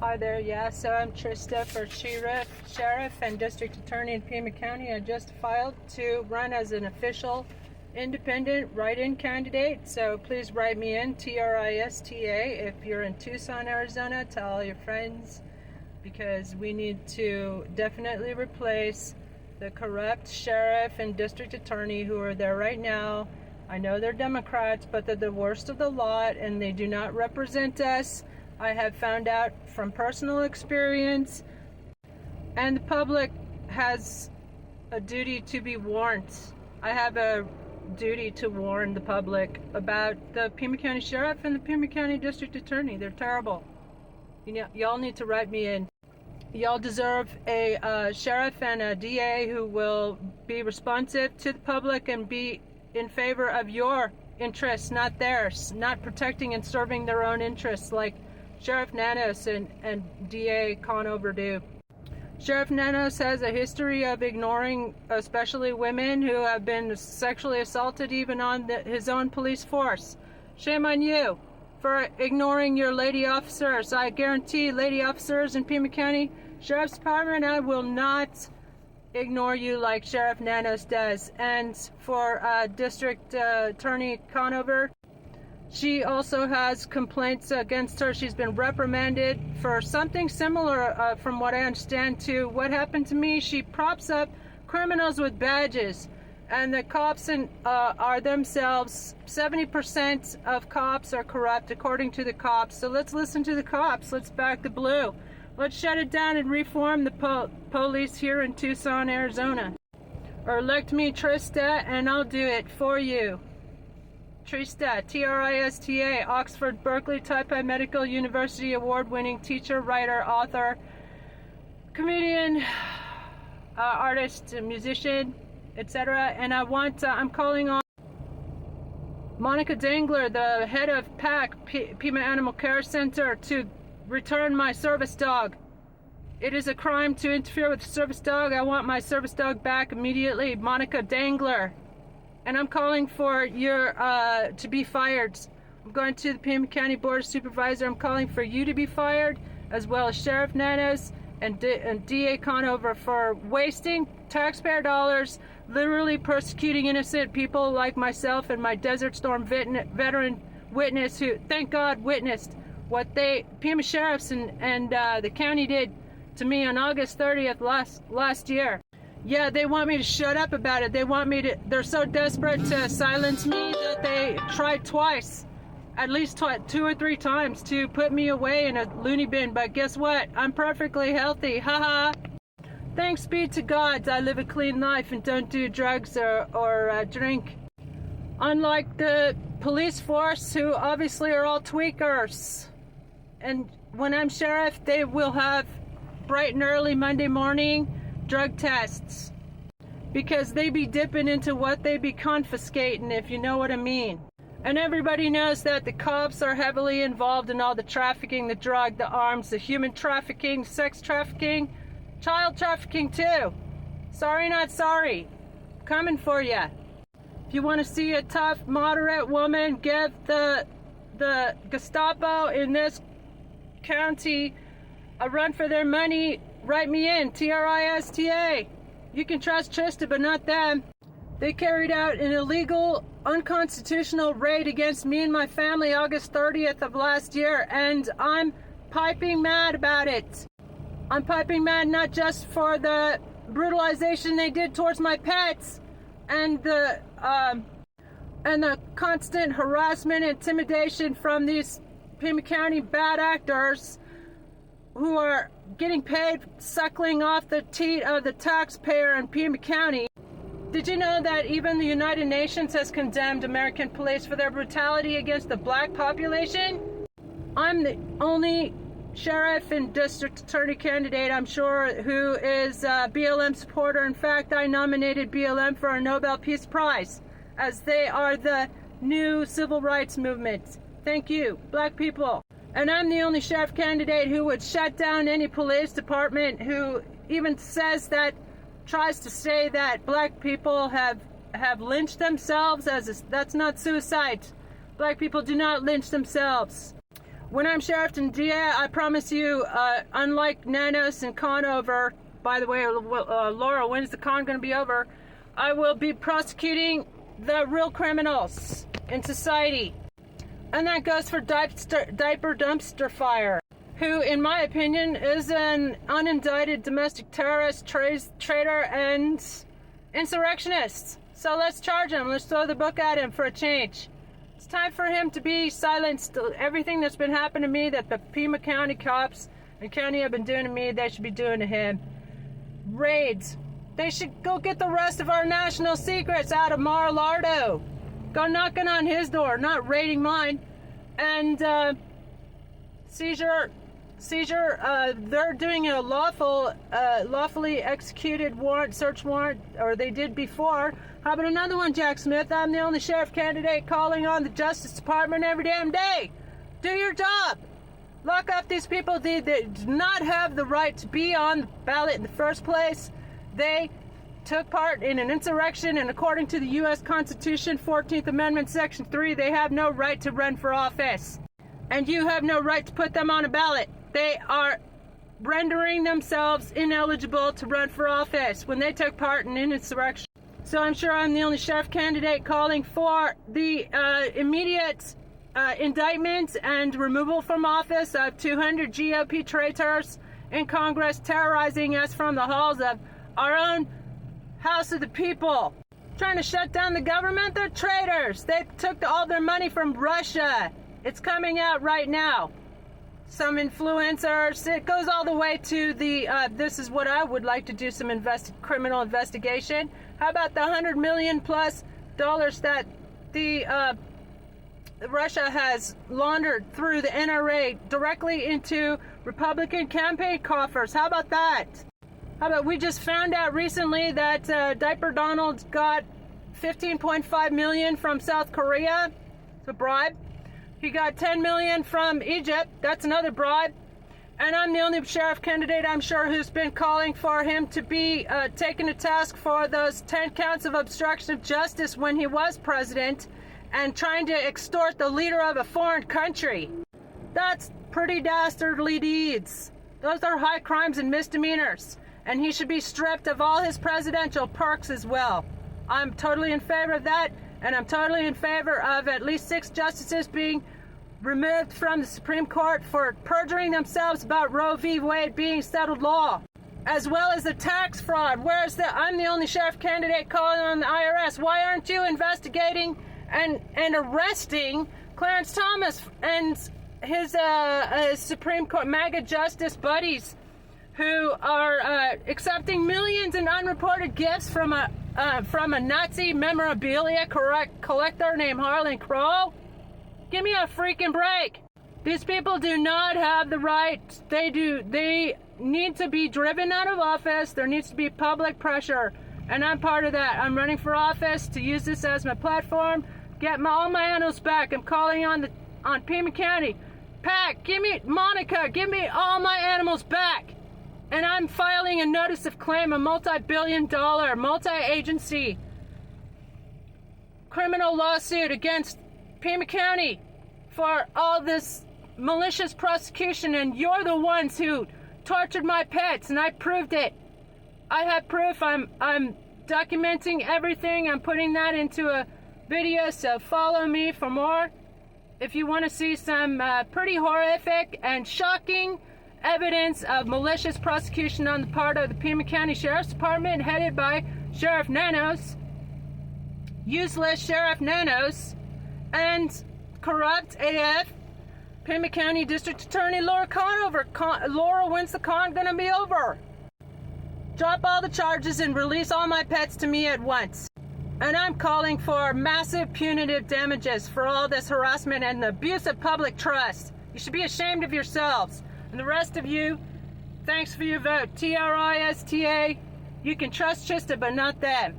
Hi there, yeah, so I'm Trista for Sheriff and District Attorney in Pima County. I just filed to run as an official independent write-in candidate, so please write me in, Trista. If you're in Tucson, Arizona, tell all your friends, because we need to definitely replace the corrupt sheriff and district attorney who are there right now. I know they're Democrats, but they're the worst of the lot and they do not represent us. I have found out from personal experience, and the public has a duty to be warned. I have a duty to warn the public about the Pima County Sheriff and the Pima County District Attorney. They're terrible. You know, y'all need to write me in. Y'all deserve a sheriff and a DA who will be responsive to the public and be in favor of your interests, not theirs, not protecting and serving their own interests like Sheriff Nanos and DA Conover do. Sheriff Nanos has a history of ignoring especially women who have been sexually assaulted even on his own police force. Shame on you for ignoring your lady officers. I guarantee lady officers in Pima County Sheriff's Department, I will not ignore you like Sheriff Nanos does. And for District Attorney Conover, she also has complaints against her. She's been reprimanded for something similar, from what I understand, to what happened to me. She props up criminals with badges, and the cops are themselves, 70% of cops are corrupt, according to the cops. So let's listen to the cops. Let's back the blue. Let's shut it down and reform the police here in Tucson, Arizona. Or elect me, Trista, and I'll do it for you. Trista, Trista, Oxford, Berkeley, Taipei Medical University award-winning teacher, writer, author, comedian, artist, musician, etc. And I'm calling on Monica Dangler, the head of PAC, Pima Animal Care Center, to return my service dog. It is a crime to interfere with the service dog. I want my service dog back immediately. Monica Dangler. And I'm calling for your to be fired. I'm going to the Pima County Board of Supervisors. I'm calling for you to be fired, as well as Sheriff Nanos and DA Conover, for wasting taxpayer dollars, literally persecuting innocent people like myself and my Desert Storm veteran witness, who, thank God, witnessed what Pima Sheriffs and the county did to me on August 30th last year. Yeah, they want me to shut up about it. They're so desperate to silence me that they tried twice, at least 2 or 3 times, to put me away in a loony bin. But guess what? I'm perfectly healthy. Haha. Thanks be to God, I live a clean life and don't do drugs or drink. Unlike the police force, who obviously are all tweakers. And when I'm sheriff, they will have bright and early Monday morning drug tests, because they be dipping into what they be confiscating, if you know what I mean. And everybody knows that the cops are heavily involved in all the trafficking, the drug, the arms, the human trafficking, sex trafficking, child trafficking too. Sorry not sorry. Coming for you. If you want to see a tough, moderate woman give the Gestapo in this county a run for their money, write me in, Trista. You can trust Trista, but not them. They carried out an illegal, unconstitutional raid against me and my family August 30th of last year, and I'm piping mad about it. I'm piping mad not just for the brutalization they did towards my pets and the constant harassment and intimidation from these Pima County bad actors who are getting paid suckling off the teat of the taxpayer in Pima County. Did you know that even the United Nations has condemned American police for their brutality against the black population? I'm the only sheriff and district attorney candidate, I'm sure, who is a BLM supporter. In fact, I nominated BLM for a Nobel Peace Prize, as they are the new civil rights movement. Thank you, black people. And I'm the only sheriff candidate who would shut down any police department who even tries to say that black people have lynched themselves. That's not suicide. Black people do not lynch themselves. when I'm sheriff and DA, I promise you, unlike Nanos and Conover, by the way, Laura, when's the con going to be over? I will be prosecuting the real criminals in society. And that goes for Diaper Dumpster Fire, who, in my opinion, is an unindicted domestic terrorist, traitor, and insurrectionist. So let's charge him. Let's throw the book at him for a change. It's time for him to be silenced. Everything that's been happening to me, that the Pima County cops and county have been doing to me, they should be doing to him. Raids. They should go get the rest of our national secrets out of Mar-a-Lardo. Go knocking on his door, not raiding mine. And seizure. They're doing a lawfully executed warrant, search warrant, or they did before. How about another one, Jack Smith? I'm the only sheriff candidate calling on the Justice Department every damn day. Do your job. Lock up these people. They do not have the right to be on the ballot in the first place. They took part in an insurrection, and according to the U.S. Constitution, 14th Amendment, Section 3, they have no right to run for office. And you have no right to put them on a ballot. They are rendering themselves ineligible to run for office when they took part in an insurrection. So I'm sure I'm the only sheriff candidate calling for the immediate indictment and removal from office of 200 GOP traitors in Congress terrorizing us from the halls of our own House of the People. Trying to shut down the government? They're traitors. They took all their money from Russia. It's coming out right now. Some influencers. It goes all the way to the, this is what I would like to do, some criminal investigation. How about the $100 million plus that the Russia has laundered through the NRA directly into Republican campaign coffers? How about that? How about we just found out recently that Diaper Donald got $15.5 million from South Korea. It's a bribe. He got $10 million from Egypt. That's another bribe. And I'm the only sheriff candidate, I'm sure, who's been calling for him to be taken to task for those 10 counts of obstruction of justice when he was president and trying to extort the leader of a foreign country. That's pretty dastardly deeds. Those are high crimes and misdemeanors. And he should be stripped of all his presidential perks as well. I'm totally in favor of that, and I'm totally in favor of at least 6 justices being removed from the Supreme Court for perjuring themselves about Roe v. Wade being settled law, as well as the tax fraud. I'm the only sheriff candidate calling on the IRS. Why aren't you investigating and arresting Clarence Thomas and his Supreme Court MAGA justice buddies who are accepting millions in unreported gifts from a Nazi memorabilia collector named Harlan Crow? Give me a freaking break. These people do not have the right. They need to be driven out of office. There needs to be public pressure, and I'm part of that. I'm running for office to use this as my platform. Get all my animals back. I'm calling on Pima County. Pat, Monica, give me all my animals back. And I'm filing a notice of claim, a multi-billion-dollar, multi-agency criminal lawsuit against Pima County for all this malicious prosecution, and you're the ones who tortured my pets, and I proved it. I have proof. I'm documenting everything. I'm putting that into a video, so follow me for more. If you want to see some pretty horrific and shocking evidence of malicious prosecution on the part of the Pima County Sheriff's Department, headed by Sheriff Nanos, useless Sheriff Nanos, and corrupt AF Pima County District Attorney Laura Conover. Laura, when's the con gonna be over? Drop all the charges and release all my pets to me at once. And I'm calling for massive punitive damages for all this harassment and the abuse of public trust. You should be ashamed of yourselves. And the rest of you, thanks for your vote. Trista. You can trust Trista, but not them.